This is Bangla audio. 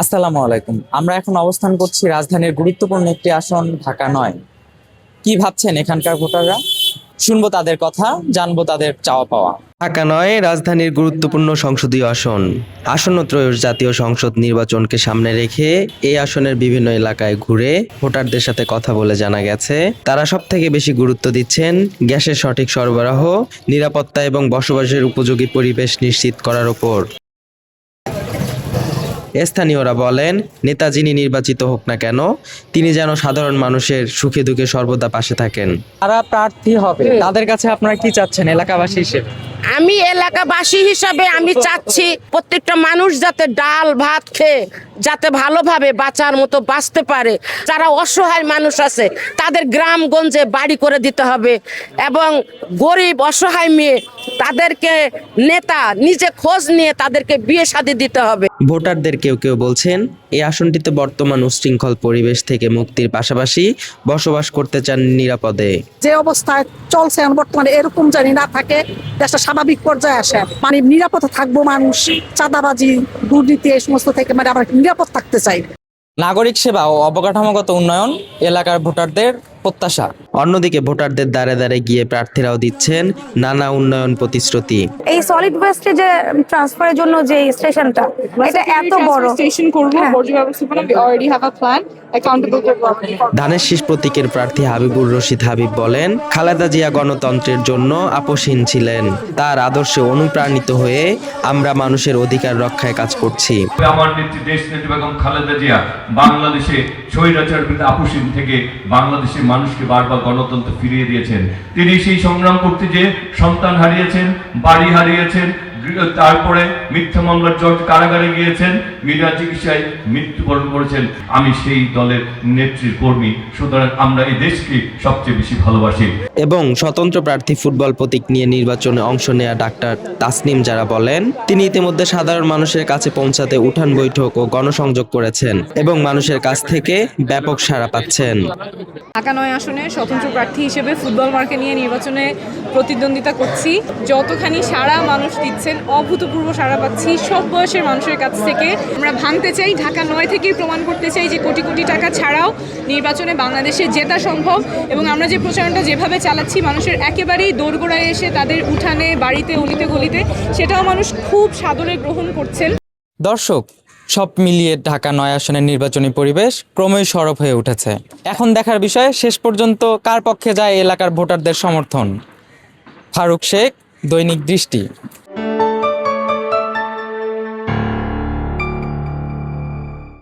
আসসালামু আলাইকুম। আমরা এখন অবস্থান করছি রাজধানীর গুরুত্বপূর্ণ একটি আসন ঢাকা ৯। কি ভাবছেন এখানকার ভোটাররা? শুনবো তাদের কথা, জানবো তাদের চাওয়া পাওয়া। ঢাকা ৯ রাজধানীর গুরুত্বপূর্ণ সংসদীয় আসন। আসন্ন ত্রয়োদশ জাতীয় সংসদ নির্বাচনকে সামনে রেখে এই আসনের বিভিন্ন এলাকায় ঘুরে ভোটারদের সাথে কথা বলে জানা গেছে তারা সবথেকে বেশি গুরুত্ব দিচ্ছেন গ্যাসের সঠিক সরবরাহ, নিরাপত্তা এবং বসবাসের উপযোগী পরিবেশ নিশ্চিত করার উপর। স্থানীয়রা বলেন, নেতা যিনি নির্বাচিত হোক না কেন, তিনি যেন সাধারণ মানুষের সুখে দুঃখে সর্বদা পাশে থাকেন। তারা প্রার্থী হবে, তাদের কাছে আপনারা কি চাচ্ছেন এলাকাবাসী হিসেবে? আমি এলাকাবাসী হিসাবে আমি চাচ্ছি প্রত্যেকটা মানুষ যাতে ডাল ভাত খেয়ে যাতে ভালোভাবে বাঁচার মতো বাঁচতে পারে। যারা অসহায় মানুষ আছে তাদের গ্রামগঞ্জে বাড়ি করে দিতে হবে এবং গরিব অসহায় মেয়ে তাদেরকে নেতা নিজে খোঁজ নিয়ে তাদেরকে বিয়ে শাদী দিতে হবে। ভোটারদের কেউ কেউ বলছেন, এই আসনটিতে বর্তমান উচ্ছৃঙ্খল পরিবেশ থেকে মুক্তির পাশাপাশি বসবাস করতে চান নিরাপদে। যে অবস্থায় চলছে এখন বর্তমানে এরকম জানি না থাকে, দেশটা স্বাভাবিক পর্যায়ে আসে, মানে নিরাপদে থাকবো, মানুষ চাঁদাবাজি দুর্নীতি এই সমস্ত থেকে মানে আমরা নিরাপদ থাকতে চাই। নাগরিক সেবা ও অবকাঠামোগত উন্নয়ন এলাকার ভোটারদের প্রত্যাশা। অন্যদিকে ভোটারদের দ্বারে দ্বারে গিয়ে প্রার্থীরাও দিচ্ছেন নানা উন্নয়ন প্রতিশ্রুতি। এই সলিড ওয়েস্টে যে ট্রান্সফারের জন্য যে স্টেশনটা, এটা এত বড় স্টেশন করব, বর্জ্য ব্যবস্থাপনা we already have a plan, accountable করব। ধানের শীষ প্রতীকের প্রার্থী হাবিবুর রশিদ হাবিব বলেন, খালেদা জিয়া গণতন্ত্রের জন্য আপোষহীন ছিলেন। তার আদর্শে অনুপ্রাণিত হয়ে আমরা মানুষের অধিকার রক্ষায় কাজ করছি। আমার নেত্রী দেশ নেত্রী বেগম খালেদা জিয়া বাংলাদেশে স্বৈরাচার বিরুদ্ধে আপোষহীন থেকে বাংলাদেশের মানুষকে বারবার গণতন্ত্র ফিরিয়ে দিয়েছেন। তিনি সেই সংগ্রাম করতে যে সন্তান হারিয়েছেন, বাড়ি হারিয়েছেন, তারপরে মিথ্যা মামলার জজ কারাগারে গিয়েছেন, বিনা চিকিৎসায় মৃত্যুবরণ করেছেন। আমি সেই দলের নেত্রীর কর্মী, সুতরাং আমরা এই দেশকে সবচেয়ে বেশি ভালোবাসি। এবং স্বতন্ত্র প্রার্থী ফুটবল প্রতীক নিয়ে নির্বাচনে অংশ নেয়া ডাক্তার তাসনিম যারা বলেন, তিনি ইতিমধ্যে সাধারণ মানুষের কাছে পৌঁছাতে উঠান বৈঠক ও গণসংযোগ করেছেন এবং মানুষের কাছ থেকে ব্যাপক সাড়া পাচ্ছেন। ঢাকা ৯ আসনে স্বতন্ত্র প্রার্থী হিসেবে ফুটবল মার্কে নিয়ে নির্বাচনে প্রতিদ্বন্দ্বিতা করছি। যতখানি সাড়া মানুষ দিচ্ছেন, অভূতপূর্ব সাড়া পাচ্ছি সব বয়সের মানুষের কাছ থেকে। আমরা ভাঙতে চাই, ঢাকা ৯ থেকেই প্রমাণ করতে চাই যে কোটি কোটি টাকা ছাড়াও নির্বাচনে বাংলাদেশে জেতা সম্ভব। এবং আমরা যে প্রচারণা যেভাবে চালাচ্ছি, মানুষের একেবারেই দোরগোড়ায় এসে তাদের উঠানে, বাড়িতে, অলিতে গলিতে, সেটাও মানুষ খুব সাদরে গ্রহণ করছেন। দর্শক, সব মিলিয়ে ঢাকা ৯ আসনের নির্বাচনী পরিবেশ ক্রমেই সরব হয়ে উঠেছে। এখন দেখার বিষয় শেষ পর্যন্ত কার পক্ষে যায় এলাকার ভোটারদের সমর্থন। ফারুক শেখ, দৈনিক দৃষ্টি।